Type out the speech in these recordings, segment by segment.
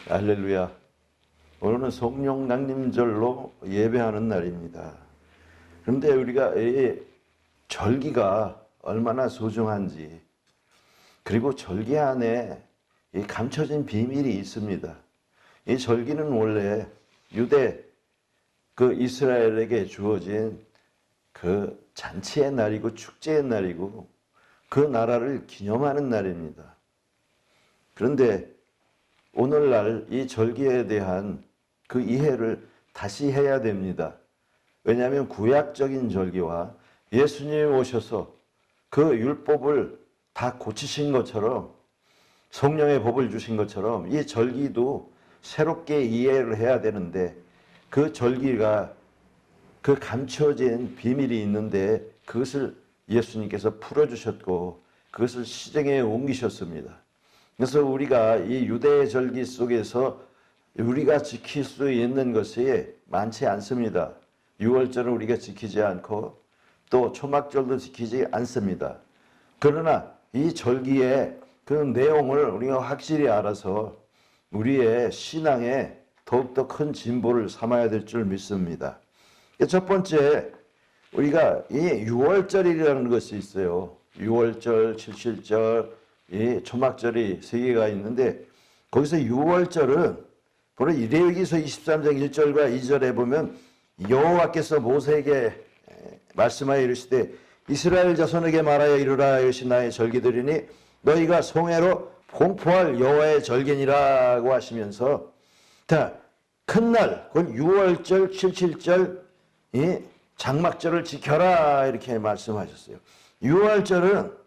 할렐루야. 오늘은 성령 낭림절로 예배하는 날입니다. 그런데 우리가 이 절기가 얼마나 소중한지, 그리고 절기 안에 이 감춰진 비밀이 있습니다. 이 절기는 원래 유대 이스라엘에게 주어진 잔치의 날이고 축제의 날이고 그 나라를 기념하는 날입니다. 그런데 오늘날 이 절기에 대한 그 이해를 다시 해야 됩니다. 왜냐하면 구약적인 절기와 예수님이 오셔서 그 율법을 다 고치신 것처럼, 성령의 법을 주신 것처럼 이 절기도 새롭게 이해를 해야 되는데, 그 절기가 그 감춰진 비밀이 있는데 그것을 예수님께서 풀어주셨고 그것을 시정에 옮기셨습니다. 그래서 우리가 이 유대의 절기 속에서 우리가 지킬 수 있는 것이 많지 않습니다. 유월절은 우리가 지키지 않고 또 초막절도 지키지 않습니다. 그러나 이 절기의 그 내용을 우리가 확실히 알아서 우리의 신앙에 더욱더 큰 진보를 삼아야 될 줄 믿습니다. 첫 번째, 우리가 이 유월절이라는 것이 있어요. 유월절, 칠칠절, 이 초막절이 세 개가 있는데, 거기서 유월절은 바로 레위기서 23장 1절과 2절에 보면 여호와께서 모세에게 말씀하여 이르시되 이스라엘 자손에게 말하여 이르라, 이것이 나의 절기들이니 너희가 송해로 공포할 여호와의 절기니라고 하시면서, 큰 날, 곧 유월절, 칠칠절, 이 장막절을 지켜라, 이렇게 말씀하셨어요. 유월절은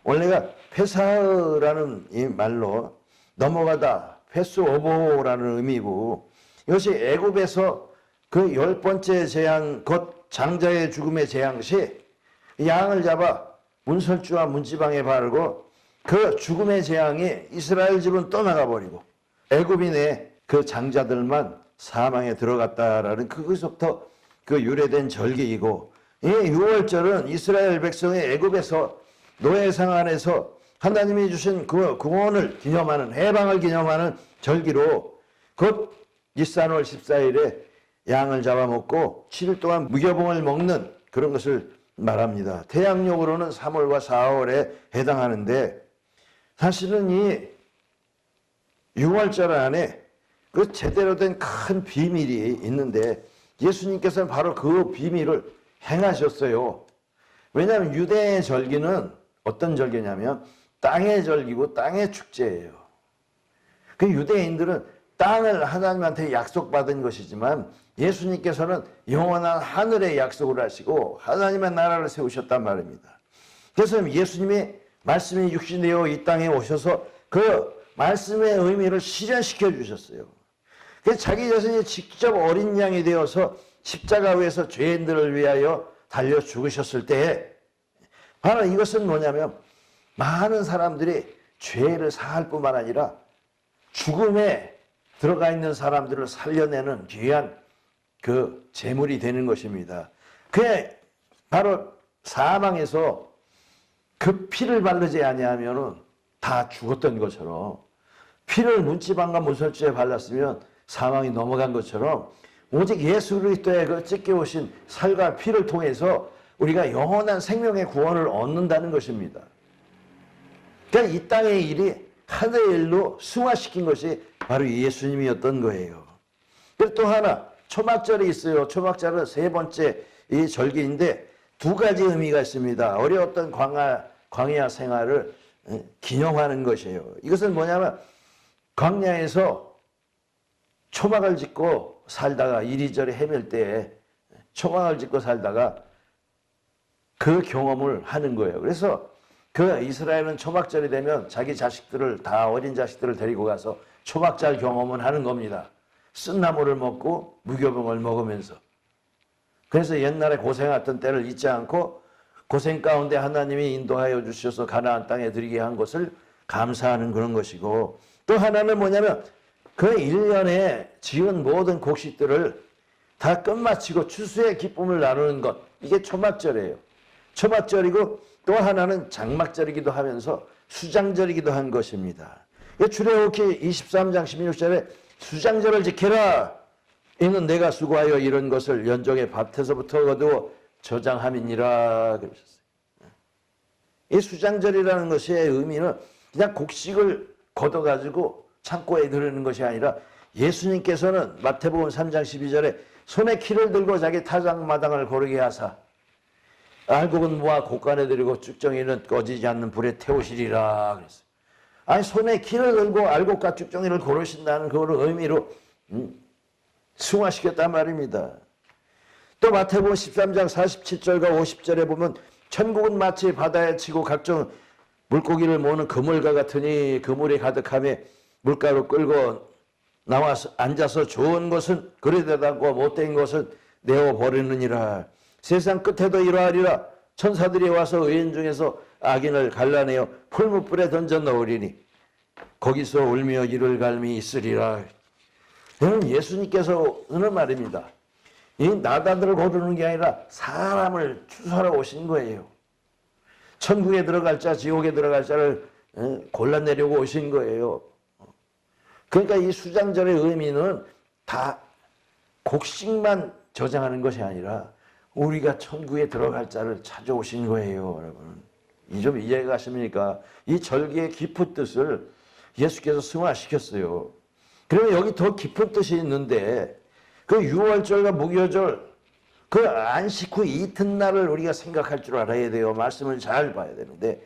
원래가 페사흐라는 이 말로 넘어가다, 패스오버라는 의미고, 이것이 애굽에서 그 10번째 재앙, 곧 장자의 죽음의 재앙 시 양을 잡아 문설주와 문지방에 바르고 그 죽음의 재앙이 이스라엘 집은 떠나가 버리고 애굽인의 그 장자들만 사망에 들어갔다라는, 그것부터 그 유래된 절기이고, 이 유월절은 이스라엘 백성이 애굽에서 노예상 안에서 하나님이 주신 그 구원을 기념하는, 해방을 기념하는 절기로, 곧 니산월 14일에 양을 잡아먹고 7일 동안 무교봉을 먹는 그런 것을 말합니다. 태양력으로는 3월과 4월에 해당하는데, 사실은 이 유월절 안에 그 제대로 된 큰 비밀이 있는데 예수님께서는 바로 그 비밀을 행하셨어요. 왜냐하면 유대의 절기는 어떤 절기냐면 땅의 절기고 땅의 축제예요. 그 유대인들은 땅을 하나님한테 약속받은 것이지만 예수님께서는 영원한 하늘의 약속을 하시고 하나님의 나라를 세우셨단 말입니다. 그래서 예수님이 말씀이 육신되어 이 땅에 오셔서 그 말씀의 의미를 실현시켜 주셨어요. 그래서 자기 자신이 직접 어린 양이 되어서 십자가 위에서 죄인들을 위하여 달려 죽으셨을 때에, 바로 이것은 뭐냐면 많은 사람들이 죄를 사할 뿐만 아니라 죽음에 들어가 있는 사람들을 살려내는 귀한 그 제물이 되는 것입니다. 그게 바로 사망에서 그 피를 바르지 아니하면은 다 죽었던 것처럼, 피를 문지방과 문설주에 발랐으면 사망이 넘어간 것처럼, 오직 예수 그리스도의 그 찢겨 오신 살과 피를 통해서 우리가 영원한 생명의 구원을 얻는다는 것입니다. 그러니까 이 땅의 일이 하늘의 일로 승화시킨 것이 바로 예수님이었던 거예요. 그리고 또 하나, 초막절이 있어요. 초막절은 세 번째 이 절기인데 두 가지 의미가 있습니다. 어려웠던 광야 생활을 기념하는 것이에요. 이것은 뭐냐면 광야에서 초막을 짓고 살다가, 이리저리 헤맬 때에 초막을 짓고 살다가 그 경험을 하는 거예요. 그래서 그 이스라엘은 초막절이 되면 자기 자식들을, 다 어린 자식들을 데리고 가서 초막절 경험을 하는 겁니다. 쓴나물을 먹고 무교병을 먹으면서. 그래서 옛날에 고생했던 때를 잊지 않고 고생 가운데 하나님이 인도하여 주셔서 가나안 땅에 들이게 한 것을 감사하는 그런 것이고, 또 하나는 뭐냐면 그 1년에 지은 모든 곡식들을 다 끝마치고 추수의 기쁨을 나누는 것, 이게 초막절이에요. 초막절이고 또 하나는 장막절이기도 하면서 수장절이기도 한 것입니다. 출애굽기 23장 16절에 수장절을 지켜라. 이는 내가 수고하여 이런 것을 연종의 밭에서부터 거두어 저장함이니라 그러셨어요. 이 수장절이라는 것의 의미는 그냥 곡식을 걷어가지고 창고에 들이는 것이 아니라 예수님께서는 마태복음 3장 12절에 손에 키를 들고 자기 타작마당을 고르게 하사 알곡은 모아 곡간에 들이고 쭉정이는 꺼지지 않는 불에 태우시리라 그랬어요. 아니 손에 키를 들고 알곡과 쭉정이를 고르신다는 그 의미로 승화시켰단 말입니다. 또 마태복음 13장 47절과 50절에 보면 천국은 마치 바다에 치고 각종 물고기를 모으는 그물과 같으니 그물이 가득하며 물가로 끌고 나와서 앉아서 좋은 것은 그릇에 담고 못된 것은 내어 버리느니라. 세상 끝에도 이러하리라. 천사들이 와서 의인 중에서 악인을 갈라내어 풀무불에 던져 넣으리니 거기서 울며 이를 갈미 있으리라. 여러분 예수님께서는 말입니다. 이 나다들을 고르는 게 아니라 사람을 추수하러 오신 거예요. 천국에 들어갈 자, 지옥에 들어갈 자를 골라내려고 오신 거예요. 그러니까 이 수장절의 의미는 다 곡식만 저장하는 것이 아니라 우리가 천국에 들어갈 자를 찾아오신 거예요, 여러분. 이 좀 이해가 가십니까? 이 절기의 깊은 뜻을 예수께서 승화시켰어요. 그러면 여기 더 깊은 뜻이 있는데 그 유월절과 무교절 그 안식 후 이튿날을 우리가 생각할 줄 알아야 돼요. 말씀을 잘 봐야 되는데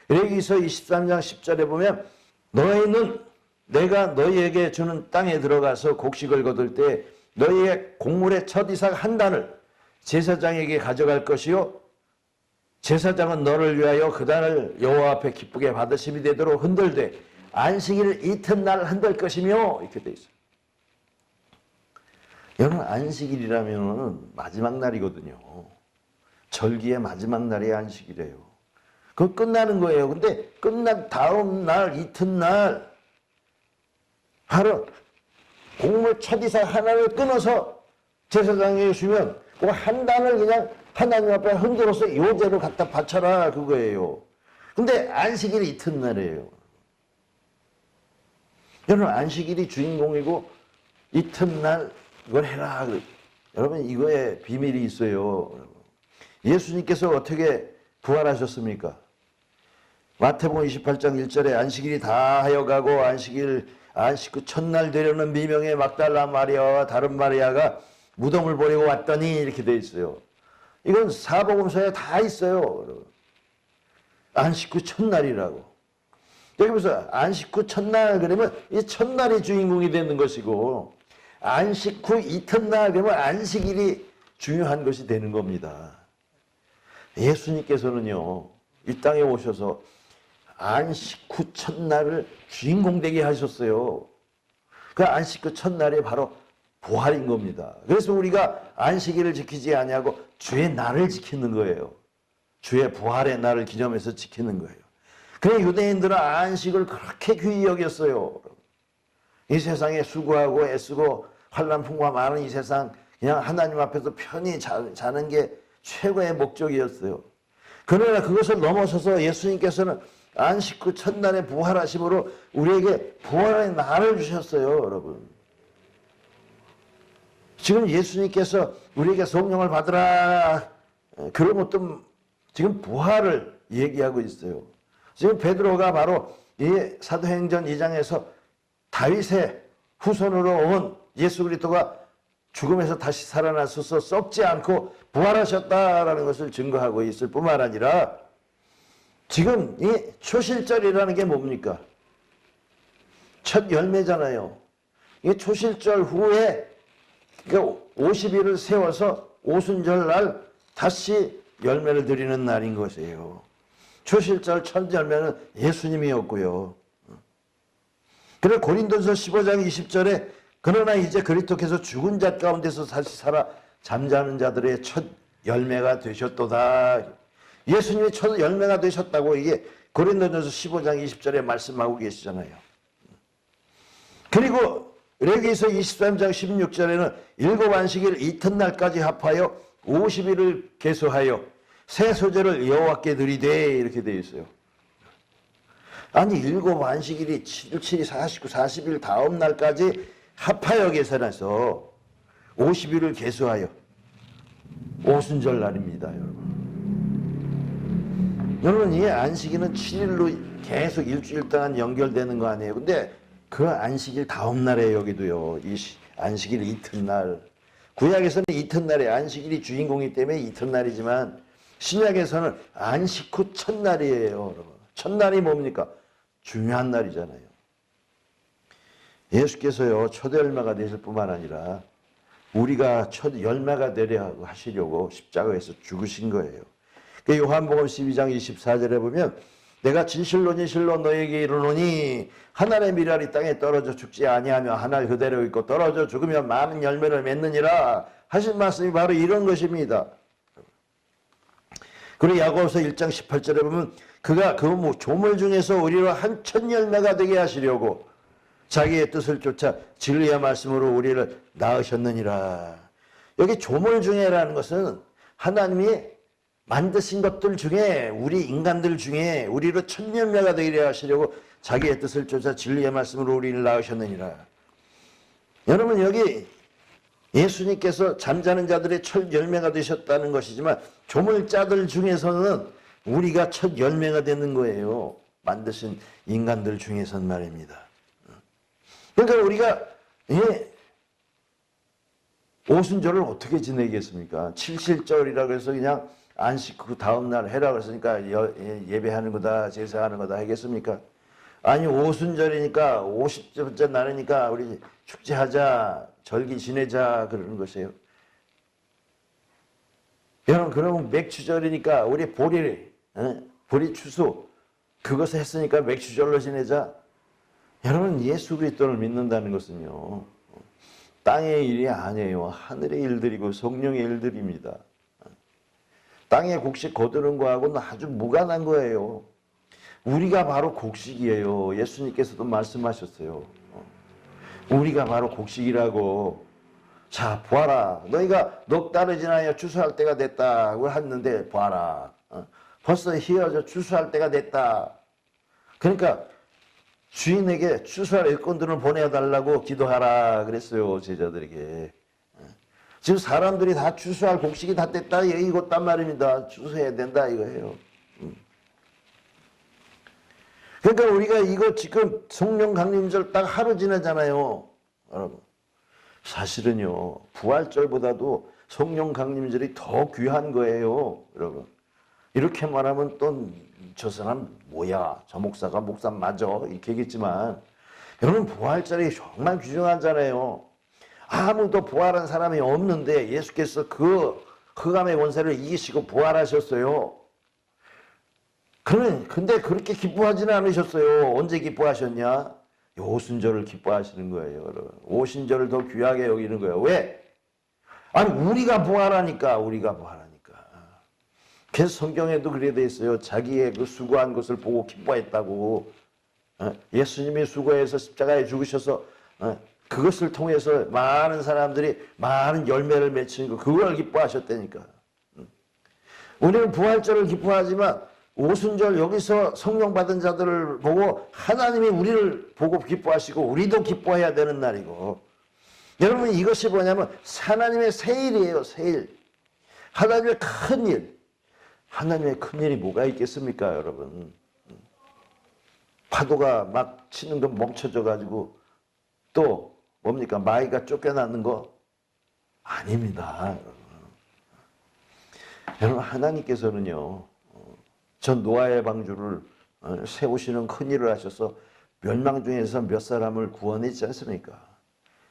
레위기서 23장 10절에 보면 너희는 내가 너희에게 주는 땅에 들어가서 곡식을 거둘 때 너희의 곡물의 첫 이삭 한 단을 제사장에게 가져갈 것이요 제사장은 너를 위하여 그 단을 여호와 앞에 기쁘게 받으심이 되도록 흔들되 안식일 이튿날 흔들 것이며 이렇게 돼 있어요. 여러분 안식일이라면 마지막 날이거든요. 절기의 마지막 날이 안식이래요. 그거 끝나는 거예요. 근데 끝난 다음 날 이튿날 바로 곡물 첫 이삭 하나를 끊어서 제사장에게 주면 그 한 단을 그냥 하나님 앞에 흔들어서 요제로 갖다 바쳐라 그거예요. 근데 안식일이 이튿날이에요. 여러분 안식일이 주인공이고 이튿날 이걸 해라. 여러분 이거에 비밀이 있어요. 예수님께서 어떻게 부활하셨습니까? 마태복음 28장 1절에 안식일이 다 하여가고 안식 후 첫날 되려는 미명의 막달라 마리아와 다른 마리아가 무덤을 버리고 왔더니 이렇게 돼 있어요. 이건 사복음서에 다 있어요. 안식 후 첫날이라고. 여기 보세요. 안식 후 첫날 그러면 이 첫날이 주인공이 되는 것이고 안식 후 이튿날 그러면 안식일이 중요한 것이 되는 겁니다. 예수님께서는요. 이 땅에 오셔서 안식 후 첫날을 주인공 되게 하셨어요. 그 안식 후 첫날이 바로 부활인 겁니다. 그래서 우리가 안식일을 지키지 아니하고 주의 날을 지키는 거예요. 주의 부활의 날을 기념해서 지키는 거예요. 그래 유대인들은 안식을 그렇게 귀히 여겼어요. 이 세상에 수고하고 애쓰고 환난풍과 많은 이 세상 그냥 하나님 앞에서 편히 자는 게 최고의 목적이었어요. 그러나 그것을 넘어서서 예수님께서는 안식 후 첫날에 부활하심으로 우리에게 부활의 날을 주셨어요, 여러분. 지금 예수님께서 우리에게 성령을 받으라 그런 것도 지금 부활을 얘기하고 있어요. 지금 베드로가 바로 이 사도행전 2장에서 다윗의 후손으로 온 예수 그리스도가 죽음에서 다시 살아나셔서 썩지 않고 부활하셨다라는 것을 증거하고 있을 뿐만 아니라 지금 이 초실절이라는 게 뭡니까? 첫 열매잖아요. 이 초실절 후에 50일을 세워서 오순절 날 다시 열매를 드리는 날인 것이에요. 초실절 첫 열매는 예수님이었고요. 그래 고린도서 15장 20절에 그러나 이제 그리스도께서 죽은 자 가운데서 다시 살아 잠자는 자들의 첫 열매가 되셨도다. 예수님이 첫 열매가 되셨다고 이게 고린도전서 15장 20절에 말씀하고 계시잖아요. 그리고 레위기서 23장 16절에는 일곱 안식일 이튿날까지 합하여 50일을 계수하여 새 소재를 여호와께 드리되 이렇게 되어 있어요. 아니 일곱 안식일이 7일, 7일, 49, 40일 다음 날까지 합하여 계산해서 50일을 계수하여 오순절 날입니다, 여러분. 여러분, 이 안식일은 7일로 계속 일주일 동안 연결되는 거 아니에요? 근데 그 안식일 다음 날에 여기도요, 이 안식일 이튿날. 구약에서는 이튿날에 안식일이 주인공이기 때문에 이튿날이지만 신약에서는 안식 후 첫날이에요, 여러분. 첫날이 뭡니까? 중요한 날이잖아요. 예수께서요, 첫 열매가 되실 뿐만 아니라 우리가 첫 열매가 되려 하시려고 십자가에서 죽으신 거예요. 그 요한복음 12장 24절에 보면 내가 진실로 진실로 너에게 이르노니 한 알의 밀알이 땅에 떨어져 죽지 아니하며 한 알 그대로 있고 떨어져 죽으면 많은 열매를 맺느니라 하신 말씀이 바로 이런 것입니다. 그리고 야고보서 1장 18절에 보면 그가 그 조물 중에서 우리로 한 첫 열매가 되게 하시려고 자기의 뜻을 쫓아 진리의 말씀으로 우리를 낳으셨느니라. 여기 조물 중에라는 것은 하나님이 만드신 것들 중에 우리 인간들 중에 우리로 첫 열매가 되게 하시려고 자기의 뜻을 쫓아 진리의 말씀으로 우리를 낳으셨느니라. 여러분, 여기 예수님께서 잠자는 자들의 첫 열매가 되셨다는 것이지만 조물자들 중에서는 우리가 첫 열매가 되는 거예요. 만드신 인간들 중에서는 말입니다. 그러니까 우리가 오순절을 어떻게 지내겠습니까? 칠실절이라고 해서 그냥 안식 후 다음 날 해라 그랬으니까 예배하는 거다, 제사하는 거다 하겠습니까? 아니, 오순절이니까 50번째 날이니까 우리 축제하자, 절기 지내자 그러는 것이에요. 여러분, 그러면 맥주절이니까 우리 보리 추수 그것을 했으니까 맥주절로 지내자. 여러분, 예수 그리스도를 믿는다는 것은요, 땅의 일이 아니에요. 하늘의 일들이고 성령의 일들입니다. 땅의 곡식 거두는 거하고는 아주 무관한 거예요. 우리가 바로 곡식이에요. 예수님께서도 말씀하셨어요. 우리가 바로 곡식이라고. 자, 보아라. 너희가 넉 달을 지나야 추수할 때가 됐다고 했는데 보아라. 벌써 희어져 추수할 때가 됐다. 그러니까 주인에게 추수할 일꾼들을 보내달라고 기도하라 그랬어요, 제자들에게. 지금 사람들이 다 추수할 곡식이 다 됐다 이것단 말입니다. 추수해야 된다 이거예요. 그러니까 우리가 이거 지금 성령 강림절 딱 하루 지나잖아요, 여러분. 사실은요, 부활절보다도 성령 강림절이 더 귀한 거예요, 여러분. 이렇게 말하면 또 저 사람 뭐야, 저 목사가 목사 맞아 이렇게 얘기했지만 여러분, 부활절이 정말 귀중하잖아요. 아무도 부활한 사람이 없는데 예수께서 그 흑암의 권세를 이기시고 부활하셨어요. 근데 그렇게 기뻐하지는 않으셨어요. 언제 기뻐하셨냐? 오순절을 기뻐하시는 거예요, 여러분. 오순절을 더 귀하게 여기는 거예요. 왜? 아니, 우리가 부활하니까. 그래서 성경에도 그래 돼 있어요. 자기의 그 수고한 것을 보고 기뻐했다고. 예수님이 수고해서 십자가에 죽으셔서 그것을 통해서 많은 사람들이 많은 열매를 맺히는 거, 그걸 기뻐하셨다니까. 우리는 부활절을 기뻐하지만 오순절 여기서 성령 받은 자들을 보고 하나님이 우리를 보고 기뻐하시고 우리도 기뻐해야 되는 날이고. 여러분, 이것이 뭐냐면 하나님의 세일이에요, 세일. 하나님의 큰 일. 하나님의 큰 일이 뭐가 있겠습니까, 여러분? 파도가 막 치는 거 멈춰져 가지고 또 뭡니까? 마귀가 쫓겨나는 거 아닙니다. 여러분, 하나님께서는요, 전 노아의 방주를 세우시는 큰 일을 하셔서 멸망 중에서 몇 사람을 구원했지 않습니까?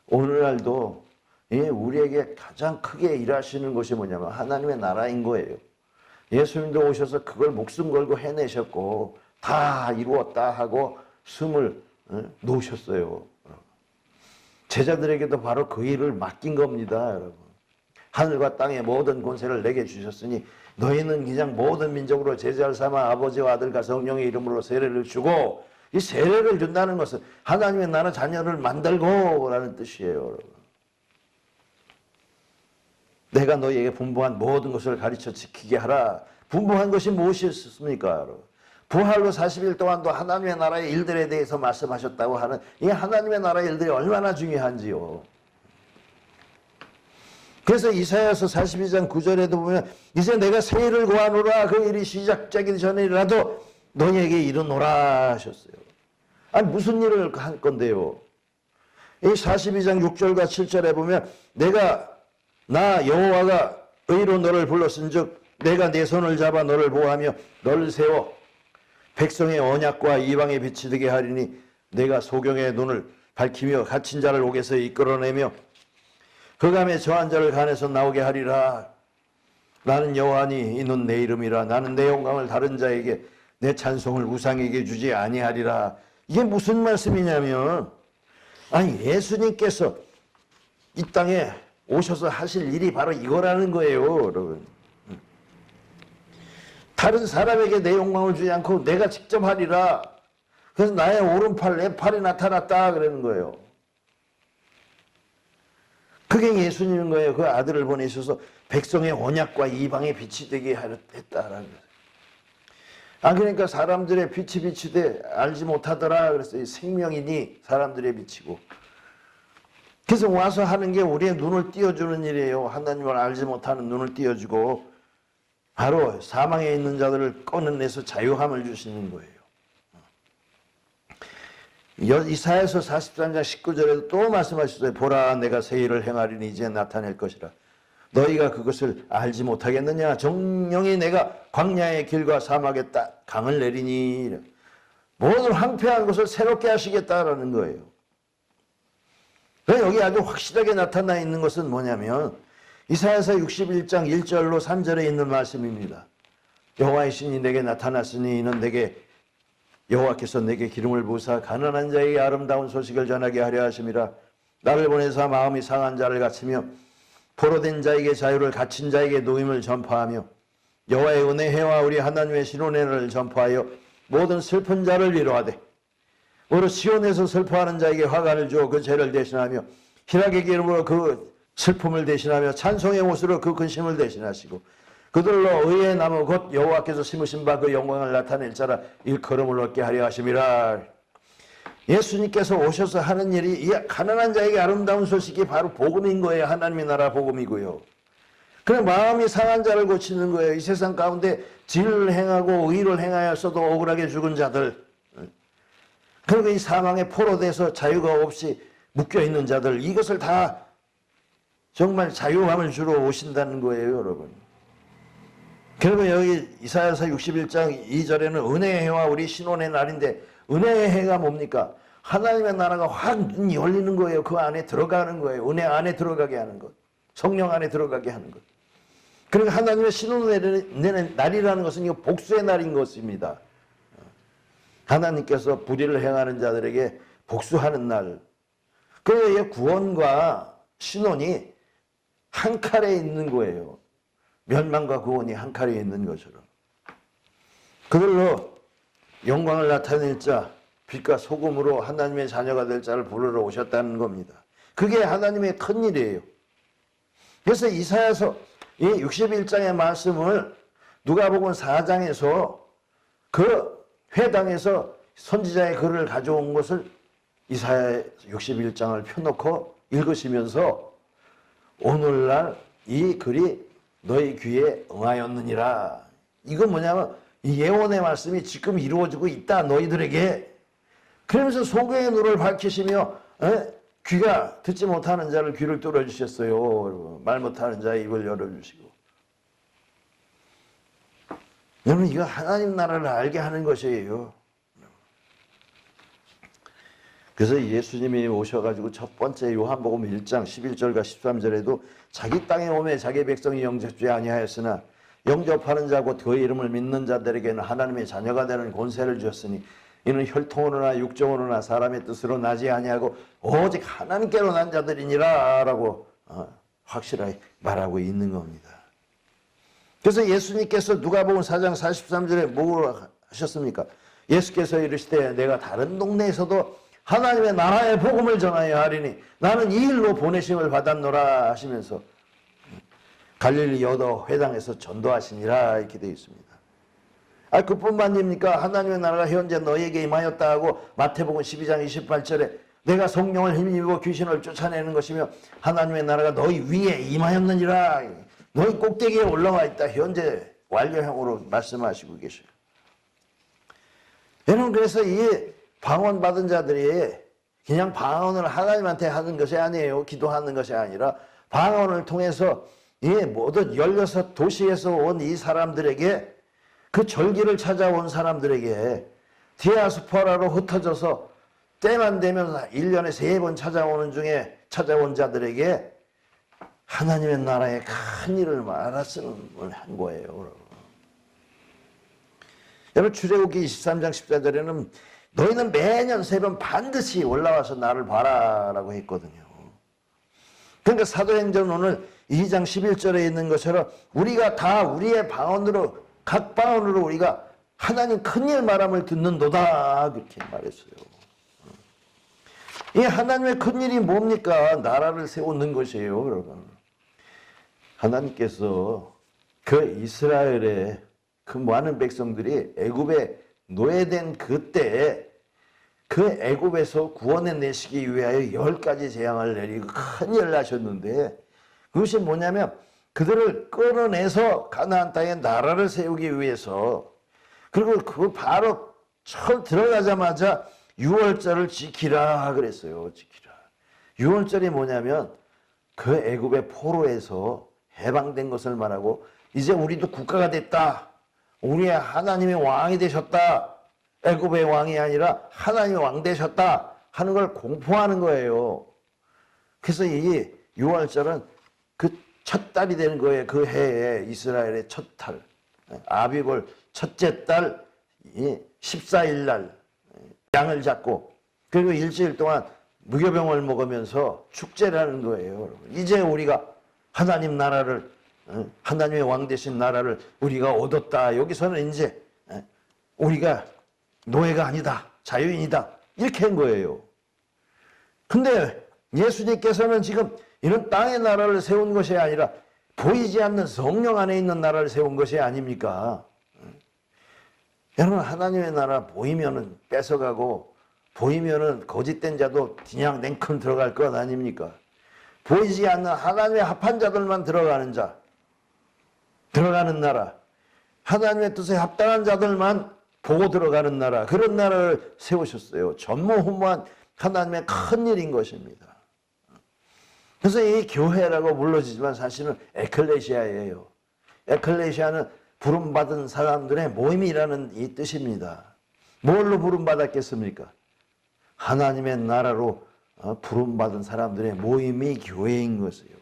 오늘날도 우리에게 가장 크게 일하시는 것이 뭐냐면 하나님의 나라인 거예요. 예수님도 오셔서 그걸 목숨 걸고 해내셨고 다 이루었다 하고 숨을 놓으셨어요. 제자들에게도 바로 그 일을 맡긴 겁니다, 여러분. 하늘과 땅의 모든 권세를 내게 주셨으니 너희는 그냥 모든 민족으로 제자를 삼아 아버지와 아들과 성령의 이름으로 세례를 주고, 이 세례를 준다는 것은 하나님의 나라 자녀를 만들고 라는 뜻이에요, 여러분. 내가 너희에게 분부한 모든 것을 가르쳐 지키게 하라. 분부한 것이 무엇이었습니까, 여러분? 부활로 40일 동안도 하나님의 나라의 일들에 대해서 말씀하셨다고 하는 이 하나님의 나라의 일들이 얼마나 중요한지요. 그래서 이사야서 42장 9절에도 보면 이제 내가 새 일을 구하노라 그 일이 시작되기 전이라도 너희에게 이르노라 하셨어요. 아니 무슨 일을 할 건데요. 이 42장 6절과 7절에 보면 나 여호와가 의로 너를 불렀은즉 내가 내 손을 잡아 너를 보호하며 너를 세워 백성의 언약과 이방의 빛이 되게 하리니 내가 소경의 눈을 밝히며 갇힌 자를 옥에서 이끌어내며 흑암에 처한 자를 간에서 나오게 하리라. 나는 여호와니 이는 내 이름이라. 나는 내 영광을 다른 자에게 내 찬송을 우상에게 주지 아니하리라. 이게 무슨 말씀이냐면 아니 예수님께서 이 땅에 오셔서 하실 일이 바로 이거라는 거예요, 여러분. 다른 사람에게 내 영광을 주지 않고 내가 직접 하리라. 그래서 나의 오른팔, 내 팔이 나타났다 그러는 거예요. 그게 예수님인 거예요. 그 아들을 보내셔서 백성의 언약과 이방의 빛이 되게 했다라는 거예요. 그러니까 사람들의 빛이 돼 알지 못하더라 그랬어요. 생명이니 사람들의 빛이고. 그래서 와서 하는 게 우리의 눈을 띄워주는 일이에요. 하나님을 알지 못하는 눈을 띄워주고 바로 사망에 있는 자들을 꺼내내서 자유함을 주시는 거예요. 이사야서 43장 19절에도 또 말씀하셨어요. 보라 내가 새 일을 행하리니 이제 나타낼 것이라. 너희가 그것을 알지 못하겠느냐. 정령이 내가 광야의 길과 사막에 강을 내리니 모든 황폐한 것을 새롭게 하시겠다라는 거예요. 여기 아주 확실하게 나타나 있는 것은 뭐냐면 이사야서 61장 1절로 3절에 있는 말씀입니다. 여호와의 신이 내게 나타났으니 이는 여호와께서 내게 기름을 부으사 가난한 자에게 아름다운 소식을 전하게 하려 하심이라. 나를 보내사 마음이 상한 자를 갇히며 포로된 자에게 자유를 갇힌 자에게 노임을 전파하며 여호와의 은혜와 우리 하나님의 신원회를 전파하여 모든 슬픈 자를 위로하되 오로 시온에서 슬퍼하는 자에게 화관을 주어 그 죄를 대신하며 희락의 기름으로 그 슬픔을 대신하며 찬송의 옷으로 그 근심을 대신하시고 그들로 의의 나무 곧 여호와께서 심으신 바 그 영광을 나타낼 자라 일컬음을 얻게 하려 하심이라. 예수님께서 오셔서 하는 일이 이 가난한 자에게 아름다운 소식이 바로 복음인 거예요. 하나님의 나라 복음이고요. 그냥 마음이 상한 자를 고치는 거예요. 이 세상 가운데 진리를 행하고 의를 행하였어도 억울하게 죽은 자들, 그리고 이 사망에 포로돼서 자유가 없이 묶여있는 자들, 이것을 다 정말 자유함을 주러 오신다는 거예요, 여러분. 그리고 여기 이사야서 61장 2절에는 은혜의 해와 우리 신혼의 날인데 은혜의 해가 뭡니까? 하나님의 나라가 확 열리는 거예요. 그 안에 들어가는 거예요. 은혜 안에 들어가게 하는 것. 성령 안에 들어가게 하는 것. 그러니까 하나님의 신혼의 날이라는 것은 이거 복수의 날인 것입니다. 하나님께서 불의를 행하는 자들에게 복수하는 날. 그래서 구원과 신혼이 한 칼에 있는 거예요. 멸망과 구원이 한 칼에 있는 것처럼. 그들로 영광을 나타낼 자, 빛과 소금으로 하나님의 자녀가 될 자를 부르러 오셨다는 겁니다. 그게 하나님의 큰 일이에요. 그래서 이사야서 이 61장의 말씀을 누가복음 4장에서 그 회당에서 선지자의 글을 가져온 것을 이사야 61장을 펴놓고 읽으시면서 오늘날 이 글이 너희 귀에 응하였느니라. 이건 뭐냐면 이 예언의 말씀이 지금 이루어지고 있다 너희들에게. 그러면서 소경의 눈을 밝히시며 귀가 듣지 못하는 자를 귀를 뚫어주셨어요. 말 못하는 자의 입을 열어주시고. 여러분 이거 하나님 나라를 알게 하는 것이에요. 그래서 예수님이 오셔가지고 첫 번째 요한복음 1장 11절과 13절에도 자기 땅에 오매 자기 백성이 영접지 아니하였으나 영접하는 자고 그 이름을 믿는 자들에게는 하나님의 자녀가 되는 권세를 주었으니 이는 혈통으로나 육정으로나 사람의 뜻으로 나지 아니하고 오직 하나님께로 난 자들이니라 라고 확실하게 말하고 있는 겁니다. 그래서 예수님께서 누가복음 4장 43절에 뭐라고 하셨습니까? 예수께서 이르시되 내가 다른 동네에서도 하나님의 나라의 복음을 전하여 하리니 나는 이 일로 보내심을 받았노라 하시면서 갈릴리 여도 회당에서 전도하시니라 이렇게 되어 있습니다. 그뿐만입니까? 하나님의 나라가 현재 너희에게 임하였다 하고 마태복음 12장 28절에 내가 성령을 힘입어 귀신을 쫓아내는 것이며 하나님의 나라가 너희 위에 임하였느니라. 너희 꼭대기에 올라와 있다. 현재 완료형으로 말씀하시고 계셔요. 여러분, 그래서 이 방언 받은 자들이 그냥 방언을 하나님한테 하는 것이 아니에요. 기도하는 것이 아니라 방언을 통해서 이 모든 16도시에서 온 이 사람들에게, 그 절기를 찾아온 사람들에게, 디아스포라로 흩어져서 때만 되면 1년에 3번 찾아오는 중에 찾아온 자들에게 하나님의 나라의 큰 일을 말씀을 한 거예요. 여러분, 출애굽기 23장 14절에는 너희는 매년 3번 반드시 올라와서 나를 봐라라고 했거든요. 그러니까 사도행전 오늘 2장 11절에 있는 것처럼 우리가 다 우리의 방언으로, 각 방언으로 우리가 하나님 큰일 말함을 듣는도다, 그렇게 말했어요. 이 하나님의 큰일이 뭡니까? 나라를 세우는 것이에요, 여러분. 하나님께서 그 이스라엘의 그 많은 백성들이 애굽에 노예된 그때에 그 애굽에서 구원해 내시기 위하여 10가지 재앙을 내리고 큰일을 하셨는데, 그것이 뭐냐면 그들을 끌어내서 가나안 땅에 나라를 세우기 위해서, 그리고 그 바로 처음 들어가자마자 유월절을 지키라 그랬어요. 지키라. 유월절이 뭐냐면 그 애굽의 포로에서 해방된 것을 말하고, 이제 우리도 국가가 됐다. 우리의 하나님의 왕이 되셨다. 애굽의 왕이 아니라 하나님의 왕 되셨다 하는 걸 공포하는 거예요. 그래서 이 유월절은 그 첫 달이 되는 거예요. 그 해에 이스라엘의 첫 달, 아비벌 첫째 달 14일 날 양을 잡고, 그리고 일주일 동안 무교병을 먹으면서 축제라는 거예요. 이제 우리가 하나님 나라를, 하나님의 왕 되신 나라를 우리가 얻었다. 여기서는 이제 우리가 노예가 아니다, 자유인이다, 이렇게 한 거예요. 근데 예수님께서는 지금 이런 땅의 나라를 세운 것이 아니라 보이지 않는 성령 안에 있는 나라를 세운 것이 아닙니까? 여러분, 하나님의 나라 보이면은 뺏어가고, 보이면은 거짓된 자도 그냥 냉큼 들어갈 것 아닙니까? 보이지 않는 하나님의 합한 자들만 들어가는 자, 들어가는 나라, 하나님의 뜻에 합당한 자들만 보고 들어가는 나라, 그런 나라를 세우셨어요. 전무후무한 하나님의 큰 일인 것입니다. 그래서 이 교회라고 불러지지만 사실은 에클레시아예요. 에클레시아는 부름받은 사람들의 모임이라는 이 뜻입니다. 뭘로 부름받았겠습니까? 하나님의 나라로 부름받은 사람들의 모임이 교회인 것이에요.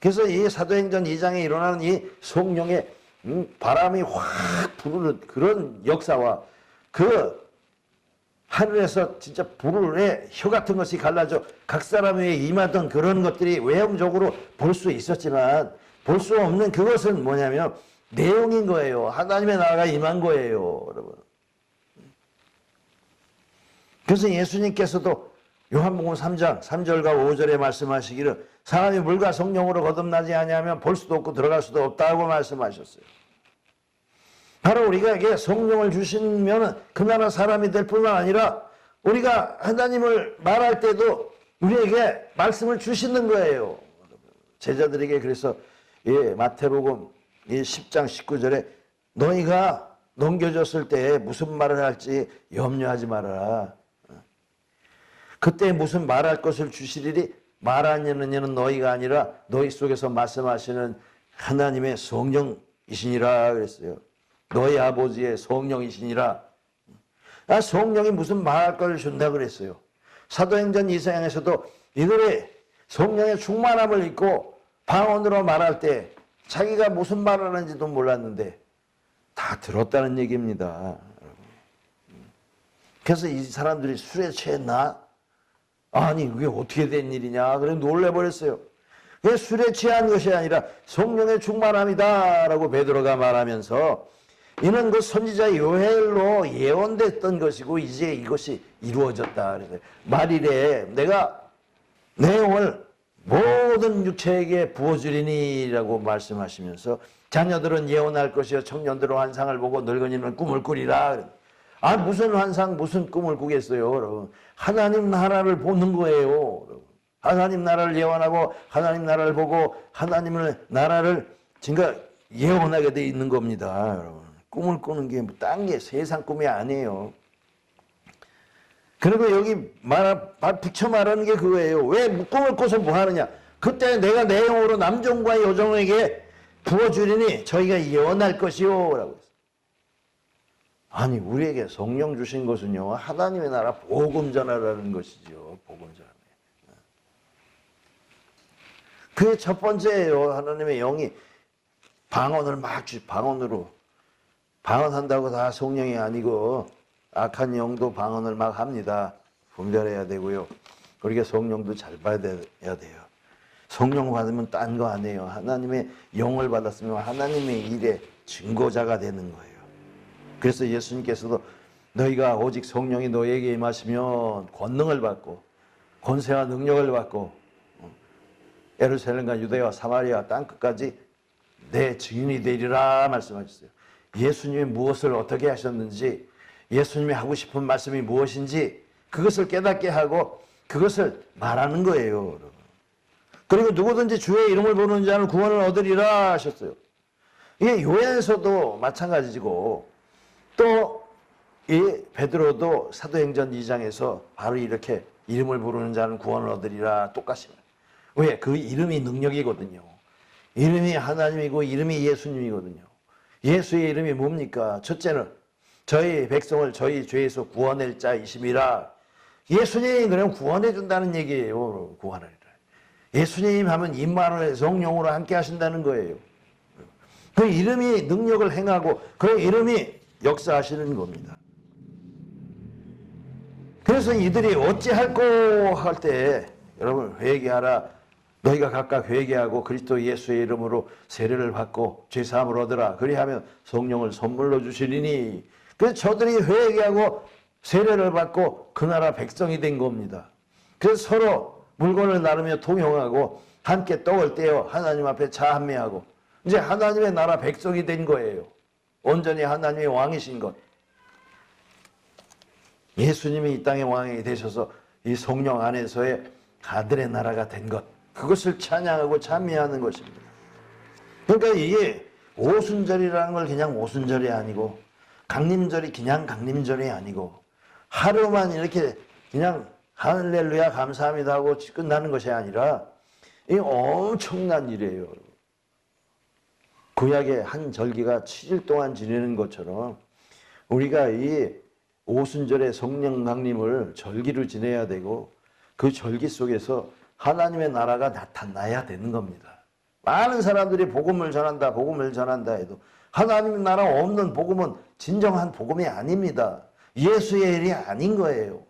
그래서 이 사도행전 2장에 일어나는 이 성령의 바람이 확 부르는 그런 역사와, 그 하늘에서 진짜 불의 혀 같은 것이 갈라져 각 사람 위에 임하던 그런 것들이 외형적으로 볼 수 있었지만 볼 수 없는 그것은 뭐냐면 내용인 거예요. 하나님의 나라가 임한 거예요, 여러분. 그래서 예수님께서도 요한복음 3장 3절과 5절에 말씀하시기를 사람이 물과 성령으로 거듭나지 아니하면 볼 수도 없고 들어갈 수도 없다고 말씀하셨어요. 바로 우리가 성령을 주시면 그 나라 사람이 될 뿐만 아니라 우리가 하나님을 말할 때도 우리에게 말씀을 주시는 거예요. 제자들에게 그래서 마태복음 10장 19절에 너희가 넘겨졌을 때 무슨 말을 할지 염려하지 말아라. 그때 무슨 말할 것을 주시리니 말하는 이는 너희가 아니라 너희 속에서 말씀하시는 하나님의 성령이시니라 그랬어요. 너희 아버지의 성령이시니라. 성령이 무슨 말할 것을 준다 그랬어요. 사도행전 2장에서도 이들이 성령의 충만함을 입고 방언으로 말할 때 자기가 무슨 말을 하는지도 몰랐는데 다 들었다는 얘기입니다. 그래서 이 사람들이 술에 취했나? 아니 그게 어떻게 된 일이냐? 그래 놀래버렸어요. 그게 술에 취한 것이 아니라 성령의 충만함이다 라고 베드로가 말하면서 이는 그 선지자 요엘로 예언됐던 것이고 이제 이것이 이루어졌다. 말이래 내가 내용을 모든 육체에게 부어주리니 라고 말씀하시면서 자녀들은 예언할 것이요 청년들은 환상을 보고 늙은이는 꿈을 꾸리라. 아, 무슨 환상 무슨 꿈을 꾸겠어요, 여러분. 하나님 나라를 보는 거예요, 여러분. 하나님 나라를 예언하고 하나님 나라를 보고 하나님의 나라를 진짜 예언하게 돼 있는 겁니다, 여러분. 꿈을 꾸는 게 딴 게 세상 꿈이 아니에요. 그리고 여기 붙여 말하는 게 그거예요. 왜 꿈을 꿔서 뭐 하느냐? 그때 내가 내 영으로 남종과 여종에게 부어주리니 저희가 예언할 것이요 라고 했어요. 아니, 우리에게 성령 주신 것은요, 하나님의 나라 복음 전하라는 것이죠. 복음 전하. 그게 첫 번째예요. 하나님의 영이 방언을 방언으로 방언한다고 다 성령이 아니고 악한 영도 방언을 막 합니다. 분별해야 되고요. 그러니까 성령도 잘 받아야 돼요. 성령 받으면 딴 거 아니에요. 하나님의 영을 받았으면 하나님의 일의 증거자가 되는 거예요. 그래서 예수님께서도 너희가 오직 성령이 너희에게 임하시면 권능을 받고 권세와 능력을 받고 예루살렘과 유대와 사마리아 땅끝까지 내 증인이 되리라 말씀하셨어요. 예수님이 무엇을 어떻게 하셨는지, 예수님이 하고 싶은 말씀이 무엇인지 그것을 깨닫게 하고 그것을 말하는 거예요, 여러분. 그리고 누구든지 주의 이름을 부르는 자는 구원을 얻으리라 하셨어요. 이게 요한에서도 마찬가지고, 또 이 베드로도 사도행전 2장에서 바로 이렇게 이름을 부르는 자는 구원을 얻으리라 똑같이 말해요. 왜? 그 이름이 능력이거든요. 이름이 하나님이고 이름이 예수님이거든요. 예수의 이름이 뭡니까? 첫째는 저희 백성을 저희 죄에서 구원할 자이심이라. 예수님이 그러면 구원해 준다는 얘기예요. 구원하리라. 예수님 하면 임마누엘 성령으로 함께 하신다는 거예요. 그 이름이 능력을 행하고 그 이름이 역사하시는 겁니다. 그래서 이들이 어찌할꼬 할 때 여러분 회개하라. 너희가 각각 회개하고 그리스도 예수의 이름으로 세례를 받고 죄사함을 얻으라. 그리하면 성령을 선물로 주시리니. 그래서 저들이 회개하고 세례를 받고 그 나라 백성이 된 겁니다. 그래서 서로 물건을 나누며 통용하고 함께 떡을 떼어 하나님 앞에 자한매하고 이제 하나님의 나라 백성이 된 거예요. 온전히 하나님의 왕이신 것. 예수님이 이 땅의 왕이 되셔서 이 성령 안에서의 아들의 나라가 된 것. 그것을 찬양하고 찬미하는 것입니다. 그러니까 이게 오순절이라는 걸 그냥 오순절이 아니고 강림절이 그냥 강림절이 아니고 하루만 이렇게 그냥 할렐루야 감사합니다 하고 끝나는 것이 아니라 이 엄청난 일이에요. 구약의 한 절기가 7일 동안 지내는 것처럼 우리가 이 오순절의 성령 강림을 절기로 지내야 되고 그 절기 속에서 하나님의 나라가 나타나야 되는 겁니다. 많은 사람들이 복음을 전한다 해도 하나님의 나라 없는 복음은 진정한 복음이 아닙니다. 예수의 일이 아닌 거예요.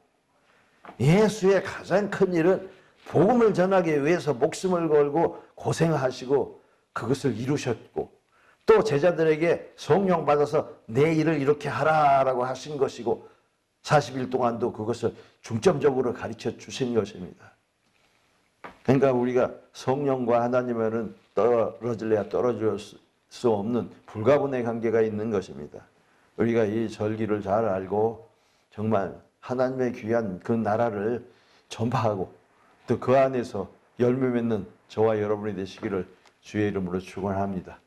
예수의 가장 큰 일은 복음을 전하기 위해서 목숨을 걸고 고생하시고 그것을 이루셨고 또 제자들에게 성령 받아서 내 일을 이렇게 하라라고 하신 것이고 40일 동안도 그것을 중점적으로 가르쳐 주신 것입니다. 그러니까 우리가 성령과 하나님과는 떨어질래야 떨어질 수 없는 불가분의 관계가 있는 것입니다. 우리가 이 절기를 잘 알고 정말 하나님의 귀한 그 나라를 전파하고 또 그 안에서 열매 맺는 저와 여러분이 되시기를 주의 이름으로 축원합니다.